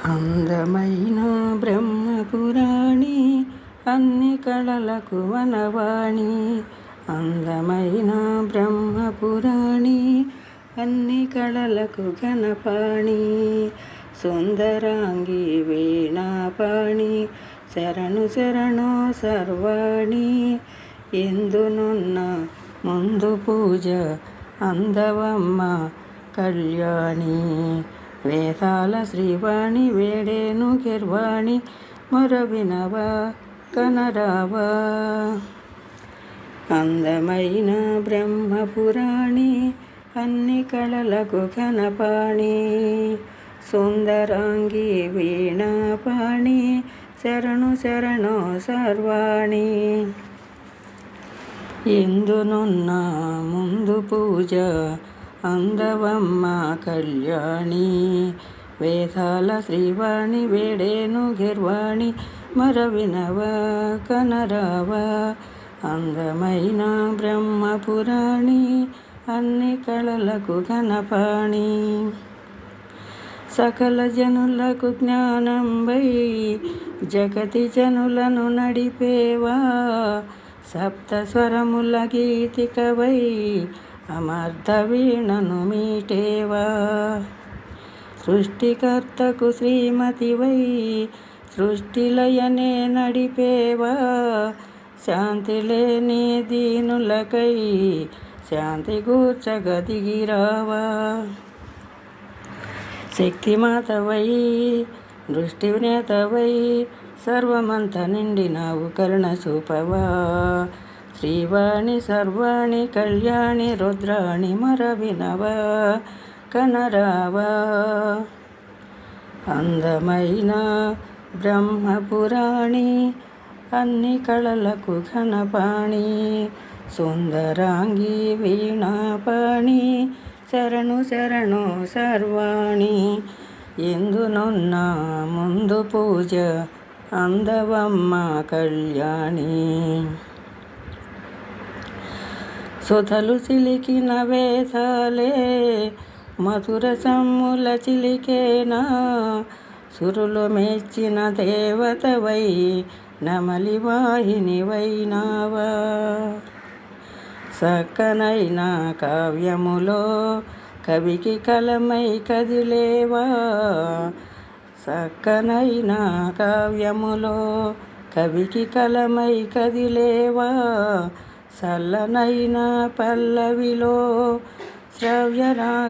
అందమైన బ్రహ్మపురాణి అన్ని కళలకు వనవాణి. అందమైన బ్రహ్మపురాణి అన్ని కళలకు ఘనపాణి. సుందరాంగి వీణాపాణి శరణు శరణు సర్వాణి. ఎందునున్న ముందు పూజ అందవమ్మ కళ్యాణి. వేదాల శ్రీవాణి వేడేను గిర్వాణి మొరవినవా కనరావా. అందమైన బ్రహ్మపురాణి అన్ని కళలకు ఘనపాణి. సుందరాంగి వీణాపాణి శరణు శరణు సర్వాణి. ఎందునున్న ముందు పూజ అందవమ్మ కళ్యాణి. వేదాల శ్రీవాణి వేడేను గిర్వాణి మరవినవా కనరావా. అందమైన బ్రహ్మపురాణి అన్ని కళలకు ఘనపాణి. సకల జనులకు జ్ఞానంబై జగతి జనులను నడిపేవా. సప్త స్వరముల గీతికవై అమర్ధ వీణను మీటేవా. సృష్టికర్తకు శ్రీమతివై సృష్టిలయనే నడిపేవా. శాంతి లేని దీనులకై శాంతి గూర్చగదిగిరావా. శక్తిమాతవై దృష్టినేతవై సర్వమంత నిండినావు కరుణ చూపవా. శ్రీవాణి సర్వాణి కళ్యాణి రుద్రాణి మరవినవా కనరావా. అందమైన బ్రహ్మపురాణి అన్ని కళలకు ఘనపాణి. సుందరాంగి వీణాపాణి శరణు శరణు సర్వాణి. ఎందునున్న ముందు పూజ అందవమ్మ కళ్యాణి. సుధలు చిలికిన వేదాలే మధుర సమ్ముల చిలికేనా. సురులు మెచ్చిన దేవతవై నమలి వాహిని వైనావా. సక్కనైన కావ్యములో కవికి కలమై కదిలేవా. సక్కనైన కావ్యములో కవికి కలమై కదిలేవా. సల్లనైన పల్లవిలో శ్రవ్యరా